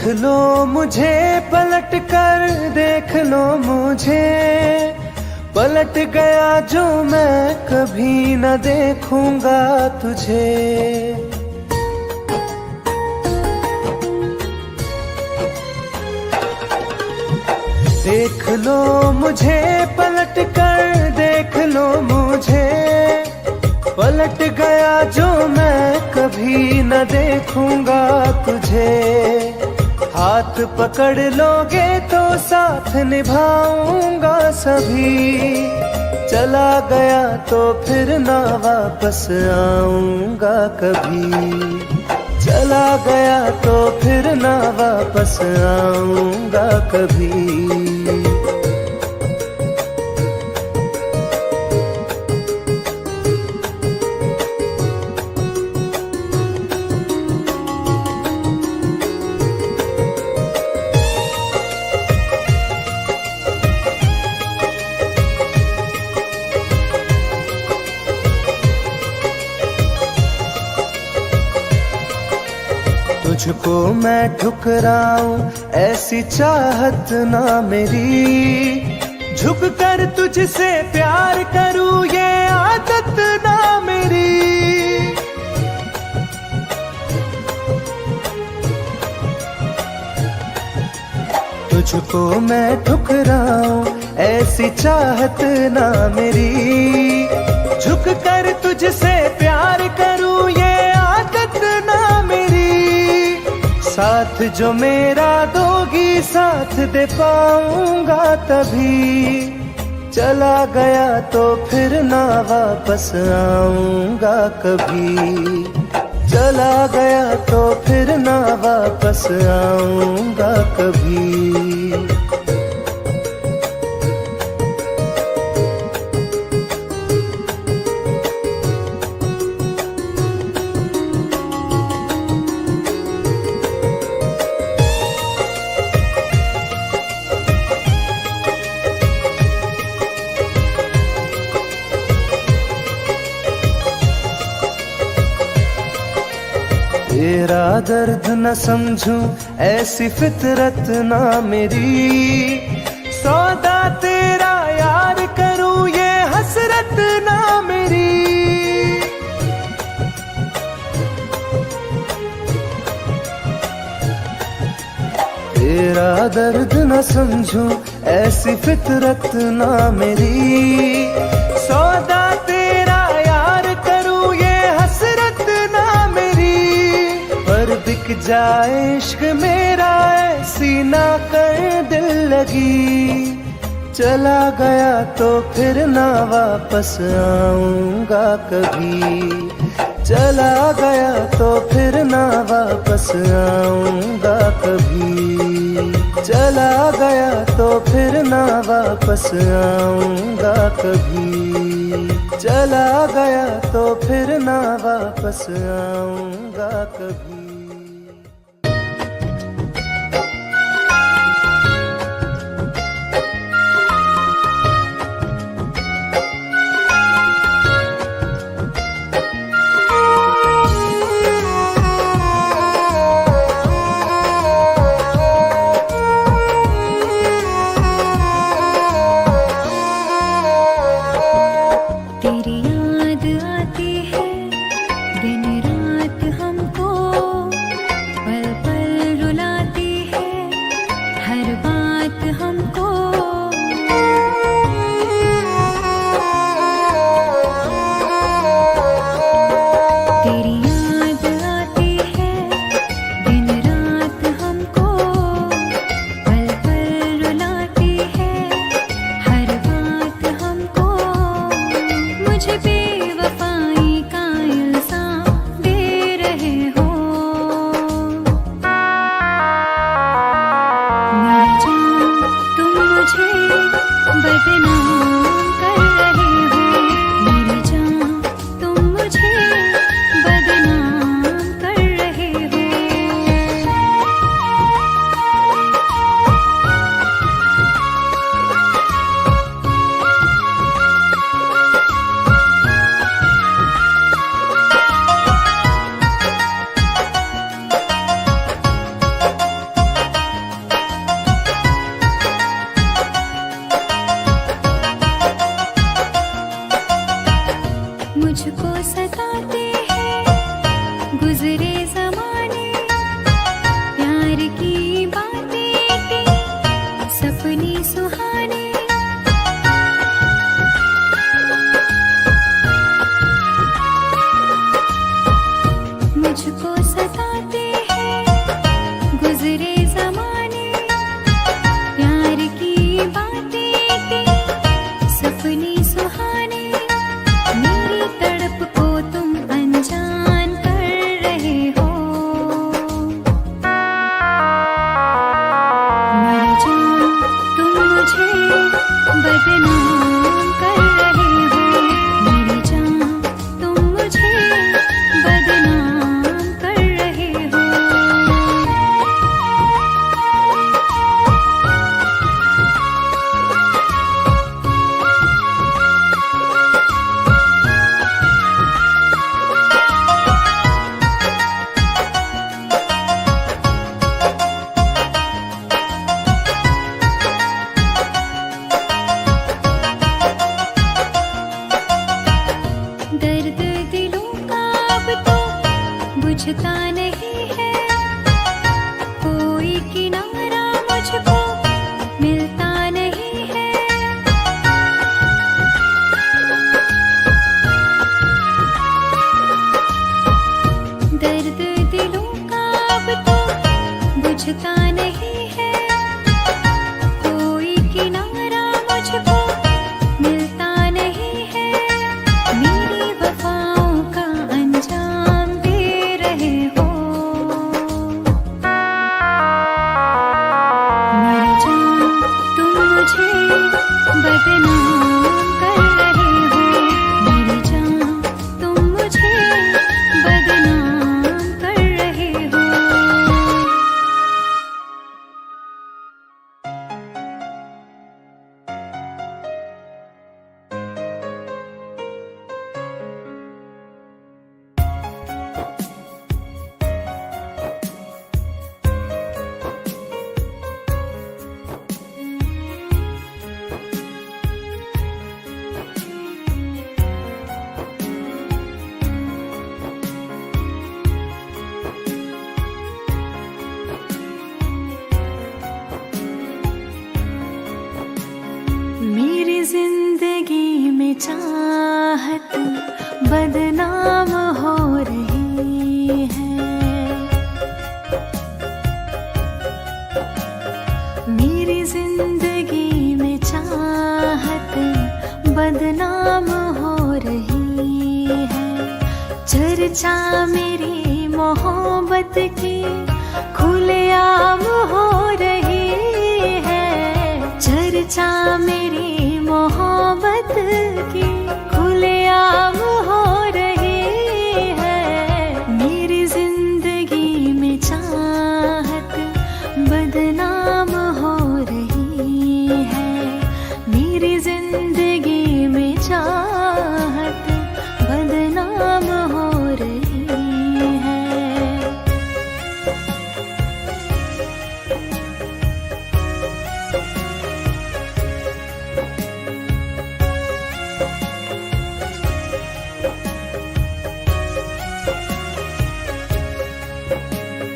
देख लो मुझे पलट कर, देख लो मुझे, पलट गया जो मैं कभी न देखूंगा तुझे। देख लो मुझे पलट कर, देख लो मुझे, पलट गया जो मैं कभी न देखूंगा तुझे। हाथ पकड़ लोगे तो साथ निभाऊंगा सभी, चला गया तो फिर ना वापस आऊंगा कभी। चला गया तो फिर ना वापस आऊंगा कभी। तुझको मैं ठुकराऊं ऐसी चाहत ना मेरी, झुक कर तुझसे प्यार करूं ये आदत ना मेरी। तुझको मैं ठुकराऊं ऐसी चाहत ना मेरी, झुक कर तुझसे प्यार करूं ये आदत ना मेरी। साथ जो मेरा दोगी साथ दे पाऊंगा तभी, चला गया तो फिर ना वापस आऊंगा कभी। चला गया तो फिर ना वापस आऊंगा कभी। तेरा दर्द न समझूं ऐसी फितरत ना मेरी, सौदा तेरा यार करूं ये हसरत ना मेरी। तेरा दर्द न समझूं ऐसी फितरत ना मेरी, सौदा तेरा यार करूं ये हसरत ना मेरी। पर बिक जाए इश्क मेरा ऐसी ना कर दिल लगी, चला गया तो फिर ना वापस आऊंगा कभी। चला गया तो फिर ना वापस आऊंगा कभी। चला गया तो फिर ना वापस आऊंगा कभी। चला गया तो फिर ना वापस आऊंगा कभी। बदनाम कर रहे हो। मेरी जान तुम मुझे बदनाम कर रहे हो। मेरी जिंदगी में चाहत बदनाम हो रही है। मेरी जिंदगी में चाहत बदनाम हो रही है। चर्चा मेरी मोहब्बत की खुलेआम हो रही है। चर्चा मेरी मोहब्बत की खुलेआम हो रही है। मेरी जिंदगी में चाहत बदनाम हो रही है। मेरी जिंदगी में चाहत बदनाम हो रही है।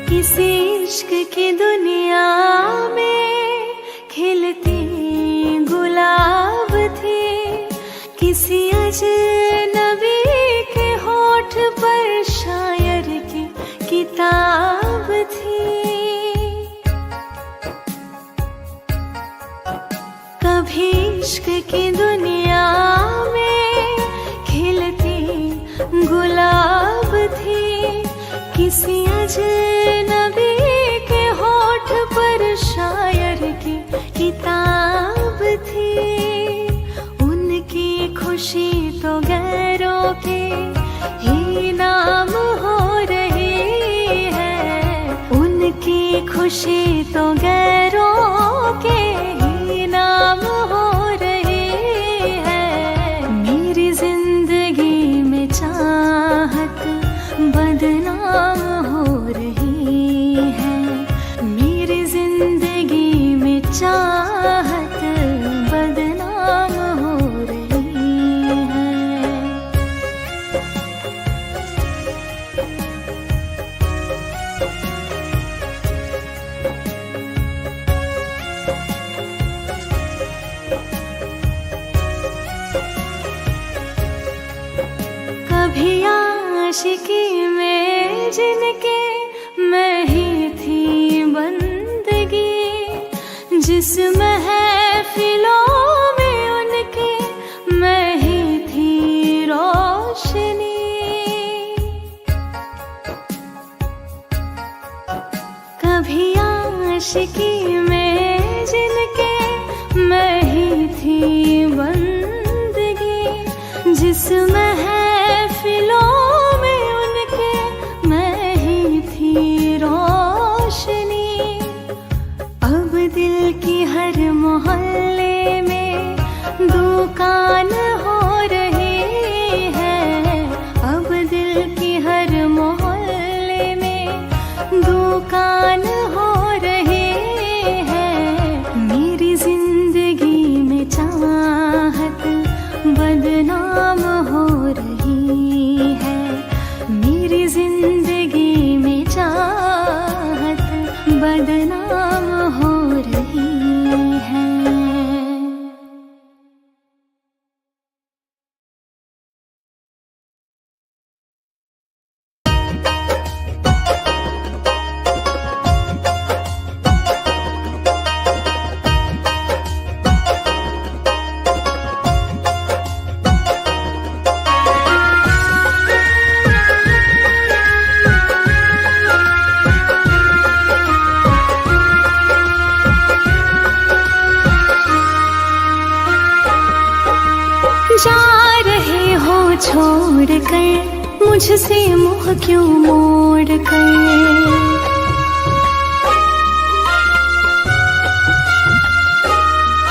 किसी इश्क की दुनिया में खिलती गुलाब थी। किसी अजनबी के होठ पर शायर की किताब थी। कभी इश्क की दुनिया में खिलती गुलाब थी। किसी अजनबी के होठ पर शायर की किताब थी। उनकी खुशी तो गैरों के ही नाम हो रही है। उनकी खुशी तो गैरों के ही नाम हो रही है। मेरी जिंदगी में चाहत बदनाम हो रही है। मेरी जिंदगी में चाहत बदनाम हो रही है। कभी आशिकी में जिनके मैं ही थी बंदगी। जिस महफिलों में उनके मैं ही थी रोशनी। कभी आशिकी में जिनके मैं ही थी बंदगी। जिस महफिलों में उनके मैं ही थी रोशनी। अब दिल की हर मोहल्ले में दुकान हो रही है। अब दिल की हर मोहल्ले में दुकान हो रही है। मेरी जिंदगी में चाहत बदनाम हो रही है। मेरी जिंदगी में चाहत बदनाम हो रही है। छोड़ कर मुझसे मुँह क्यों मोड़ कर।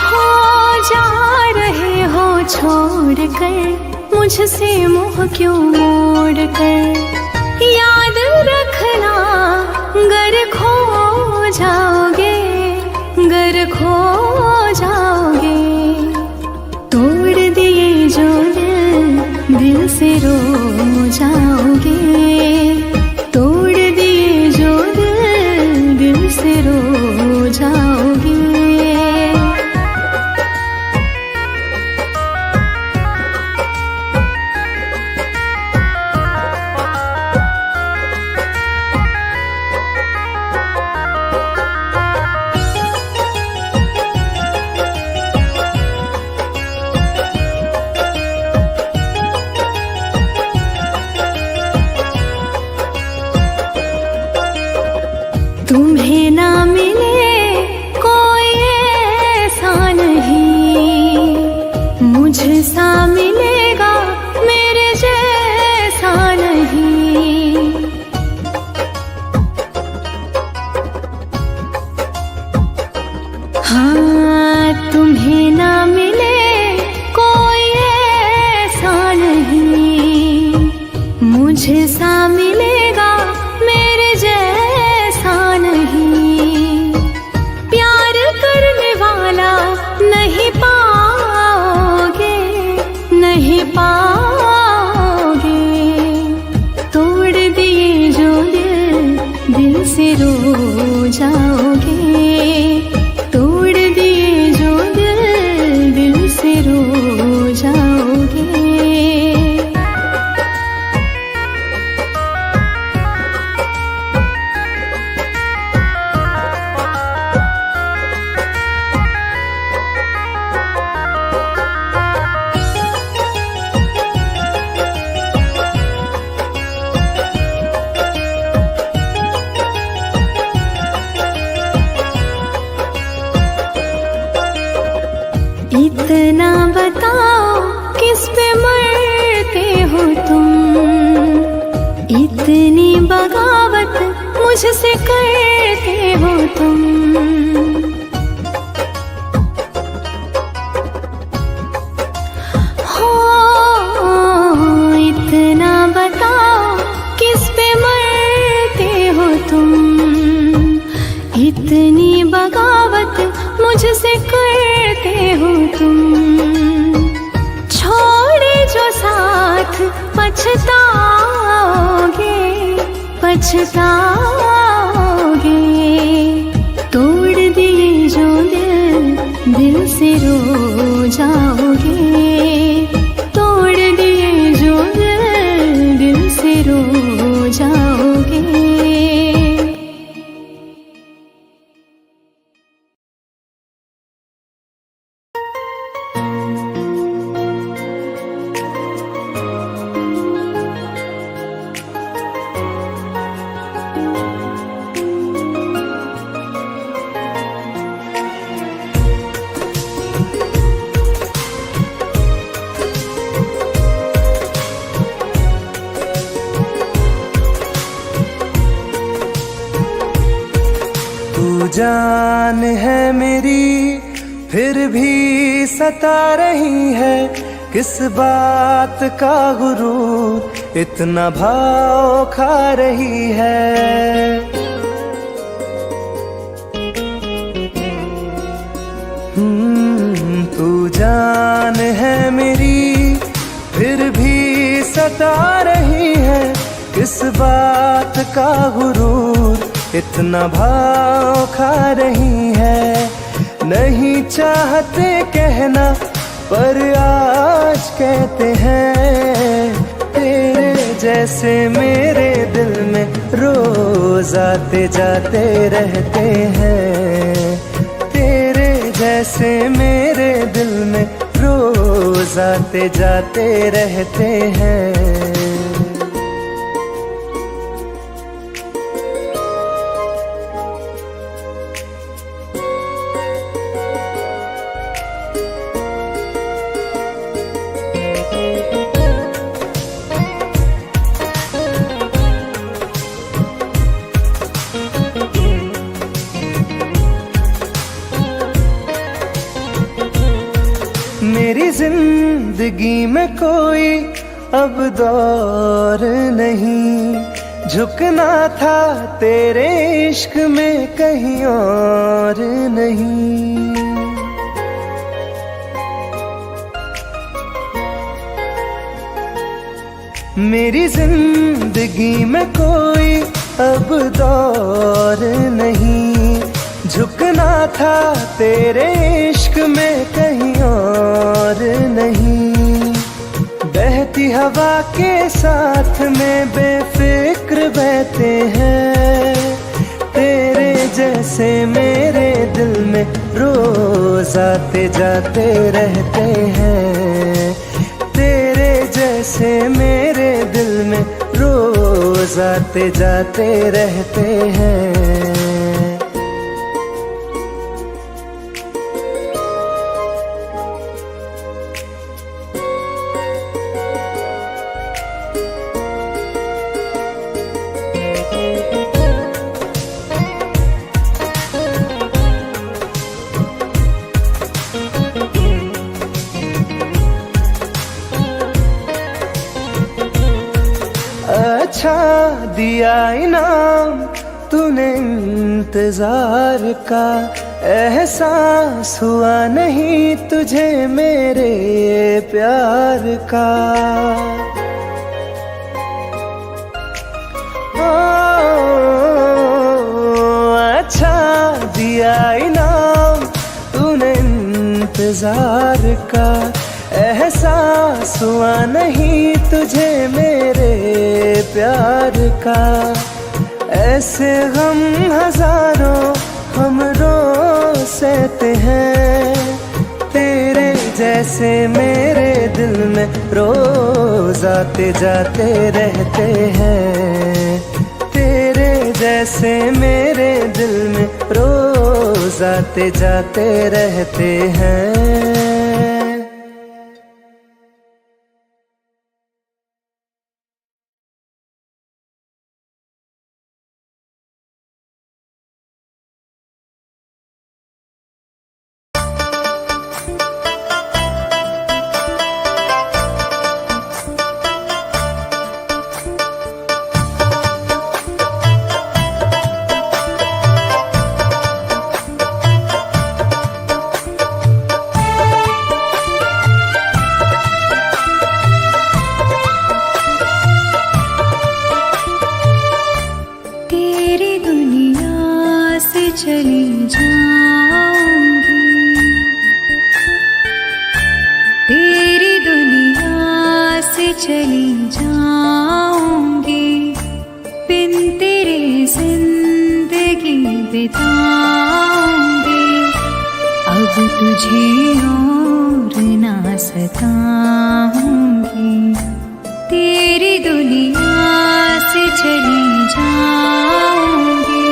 हो जा रहे हो छोड़ कर मुझसे मुँह क्यों मोड़ कर। याद रखना गर खो जाओगे, गर खो जाओगे। तोड़ दिए जो दिल से रो जाओगे। तोड़ दिए जो दिल से रो जाओगे। तुम्हें ना मिले कोई ऐसा नहीं, मुझसा मिलेगा मेरे जैसा नहीं। हाँ तुम्हें ना मिले कोई ऐसा नहीं, मुझसा मिलेगा मेरे जैसा नहीं। प्यार करने वाला नहीं पाओगे, नहीं पाओगे। तोड़ दिए जो दिल से रो जाओगे। तोड़ दिए जो दिल से रो जाओगे। इतना बताओ किस पे मरते हो तुम, इतनी बगावत मुझसे करते हो तुम। हो इतना बताओ किस पे मरते हो तुम, इतनी बगावत मुझसे करते हो तुम। छोड़े जो साथ पछताओगे, पछताओगे। तोड़ दिए जो दिल से रो जाओगे। तोड़ दिए जो दिल से रो जाओगे। जान है मेरी फिर भी सता रही है, किस बात का गुरूर इतना भाव खा रही है। तू जान है मेरी फिर भी सता रही है, किस बात का गुरूर इतना भाव खा रही है। नहीं चाहते कहना पर आज कहते हैं, तेरे जैसे मेरे दिल में रोज आते जाते रहते हैं। तेरे जैसे मेरे दिल में रोज आते जाते रहते हैं। मेरी जिंदगी में कोई अब दौर नहीं, झुकना था तेरे इश्क में कहीं और नहीं। मेरी जिंदगी में कोई अब दौर नहीं, झुकना था तेरे इश्क में कहीं और नहीं। बहती हवा के साथ में बेफिक्र बहते हैं, तेरे जैसे मेरे दिल में रोज आते जाते रहते हैं। तेरे जैसे मेरे दिल में रोज आते जाते रहते हैं। अच्छा दिया इनाम तूने इंतजार का, एहसास हुआ नहीं तुझे मेरे प्यार का। ओ, अच्छा दिया इनाम तूने इंतजार का, एहसास हुआ नहीं तुझे मेरे प्यार का। ऐसे गम हजारों हम रोज सहते हैं, तेरे जैसे मेरे दिल में रोज आते जाते रहते हैं। तेरे जैसे मेरे दिल में रोज आते जाते रहते हैं। चली जाऊंगी, तेरी दुनिया से चली जाऊंगी, बिन तेरे जिंदगी बिताऊंगी। अब तुझे और ना सताऊंगी, तेरी दुनिया से चली जाऊंगी,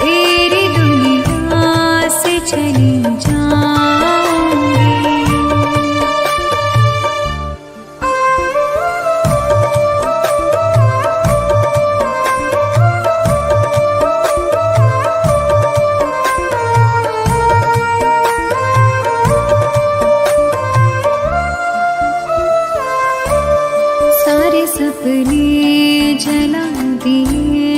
तेरी दुनिया से चली जाऊंगी। सारे सपने जला दिए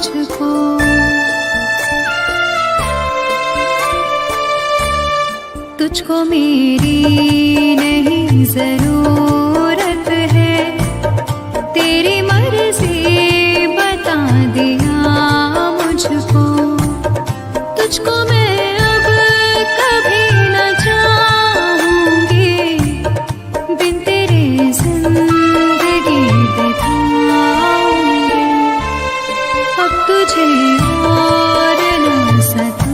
मुझको। तुझको मेरी नहीं जरूरत है, तेरी मर्जी बता दिया मुझको। तुझको मैं अब कभी न चाहूंगी, बिन तेरे जिंदगी बिताऊंगी। अब तुझे और न सताऊंगी।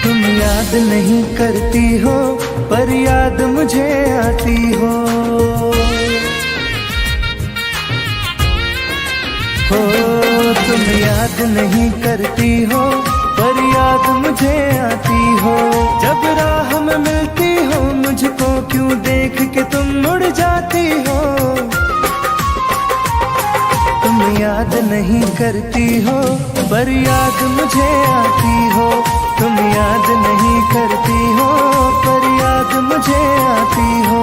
तुम याद नहीं करती हो पर याद मुझे आती हो। तुम याद नहीं करती हो पर याद मुझे आती हो। जब राह में मिलती हो मुझको क्यों देख के तुम मुड़ जाती हो। तुम याद नहीं करती हो पर याद मुझे आती हो। तुम याद नहीं करती हो पर याद मुझे आती हो।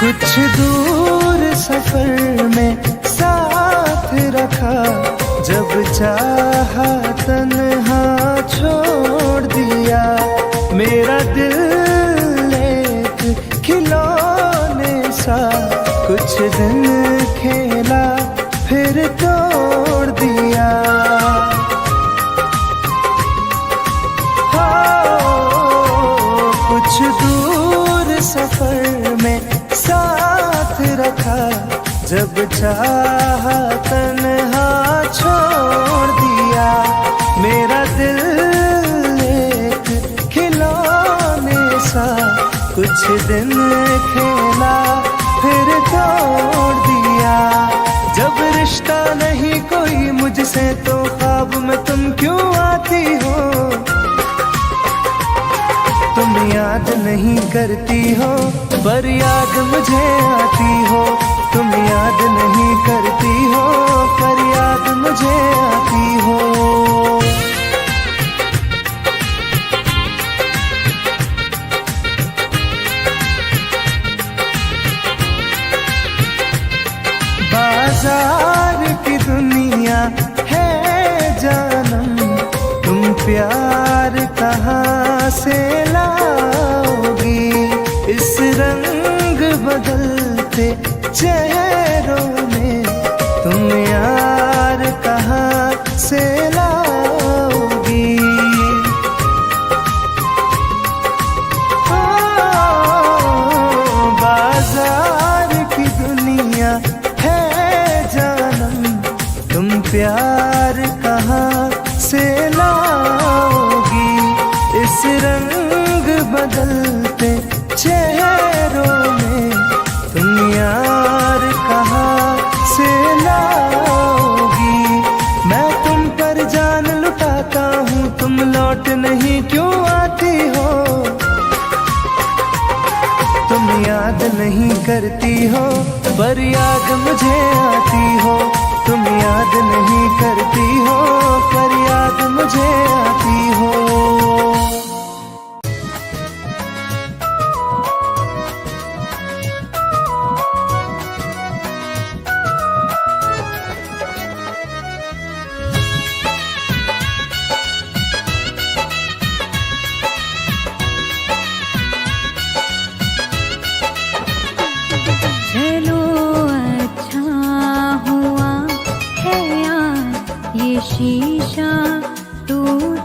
कुछ दूर सफर में साथ रखा, जब चाहा तन्हा छोड़ दिया। मेरा दिल एक खिलौने सा कुछ दिन खेला फिर तोड़ दिया। कुछ दूर सफर में साथ रखा, जब चाहा तन्हा छोड़ दिया। मेरा दिल एक खिलौने सा कुछ दिन खेला फिर तोड़ दिया। जब रिश्ता नहीं कोई मुझसे तो ख्वाब में तुम क्यों आती हो। तुम याद नहीं करती हो पर याद मुझे आती हो। तुम याद नहीं करती हो पर याद मुझे आती हो। बाजार की दुनिया है जानम, तुम प्यार कहाँ से लाओगी। इस रंग बदलते चेहरों में तुम यार कहाँ से लाओगी। बाजार की दुनिया है जानम, तुम प्यार कहाँ से लाओगी। इस रंग बदलते चेहरों में तुम यार कहाँ से लाओगी। मैं तुम पर जान लुटाता हूँ, तुम लौट नहीं क्यों आती हो। तुम याद नहीं करती हो पर याद मुझे आती हो। तुम याद नहीं करती हो पर याद मुझे आती हो। चलो अच्छा हुआ है यार ये शीशा टूट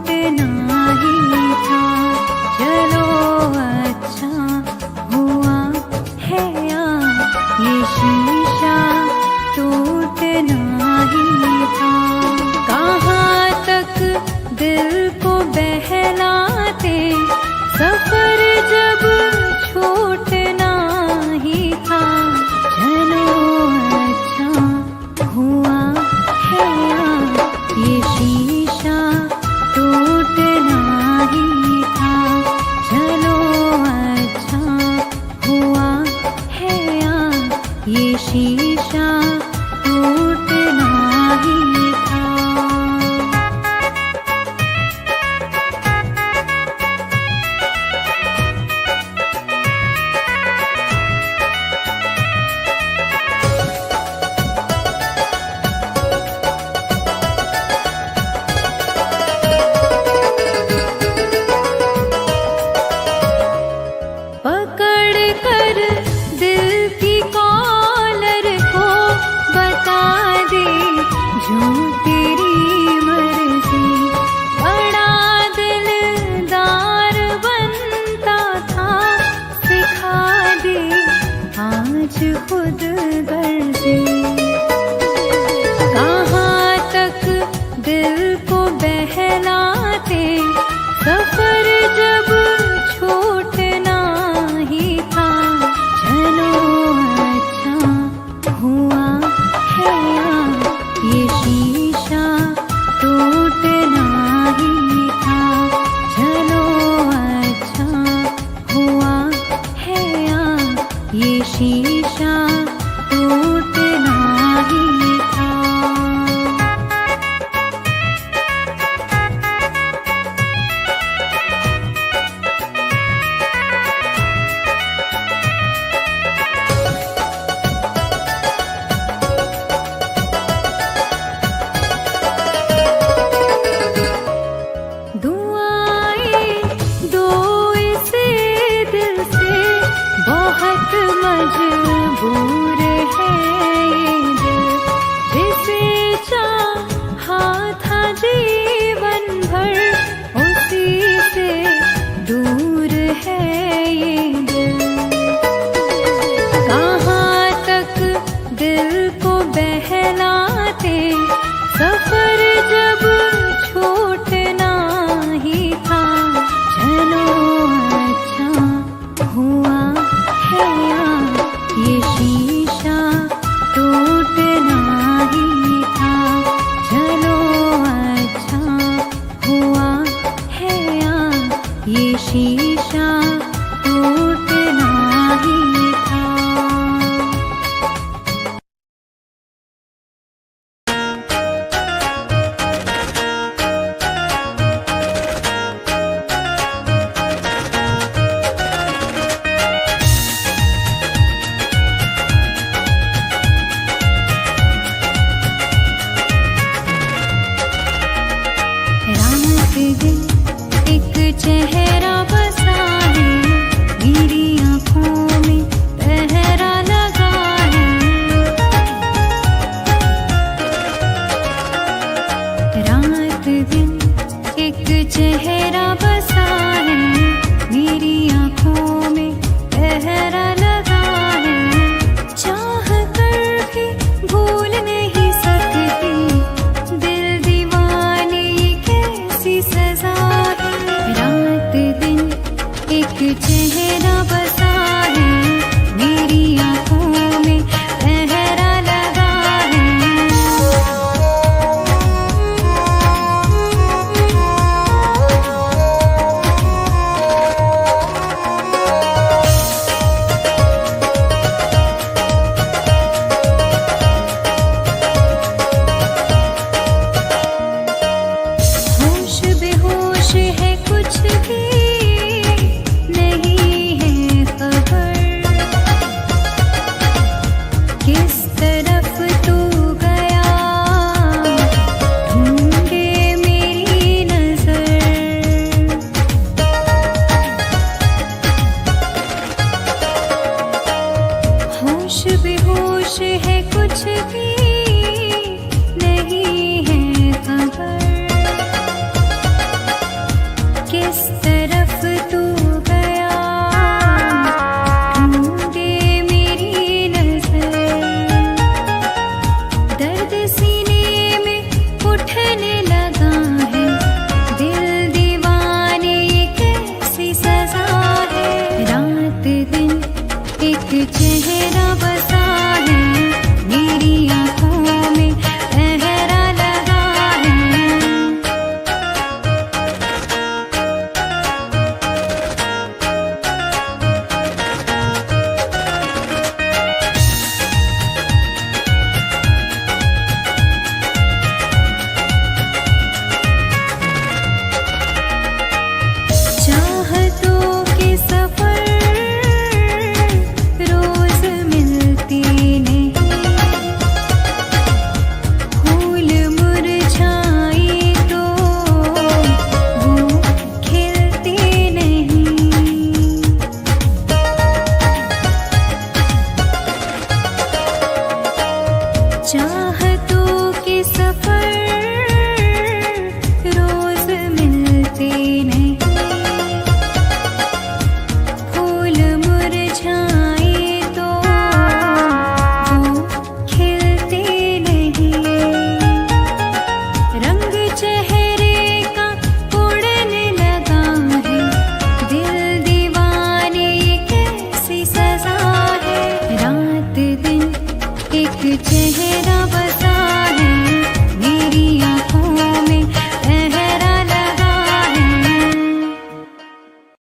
बहलाते, सफर जब छूटना ही था। चलो अच्छा हुआ है ये शीशा टूटना ही था। चलो अच्छा हुआ है ये शीशा टूटना ही था। पकड़ कर दिल की कॉलर को बता दे जो तेरी मर्जी। बड़ा दिलदार बनता था, सिखा दे आज खुद गर्जी। कहाँ तक दिल को बहलाते, सफर जब छूटना ही था। चलो अच्छा हुआ है ये शीशा टूटना ही था। चलो अच्छा हुआ है ये शीशा टूटना ही था। दुआएं दो इसे दिल से, बहुत मजबूर है ये दिल। जिसे चाहा था जीवन भर, उसी से दूर है ये दिल। कहाँ तक दिल को बहलाते, सफर जब छूटना ही था। चलो अच्छा हुआ है ये शीशा टूटना ही था। चलो अच्छा हुआ है ये शीशा टूटना ही था। रात दिन एक चेहरा बसा है, मेरी आँखों में पहरा लगा है। रात दिन एक चेहरा बसा है, मेरी आँखों में पहरा लगा है। चाह कर भी भूल नहीं सकती, दिल दीवाने ये कैसी सजा है। रात दिन एक चेहरा बसा है, मेरी आँखों में पहरा लगा है। होश बेहोश है, कुछ भी नहीं है खबर। किस तरफ तू गया, ढूंढे मेरी नजर। होश बेहोश है, कुछ भी नहीं है खबर। किस तरफ तू गया, ढूंढे मेरी नजर। दर्द सीने में उठने लगा है, दिल दीवाना चेहरा बसा है मेरी आँखों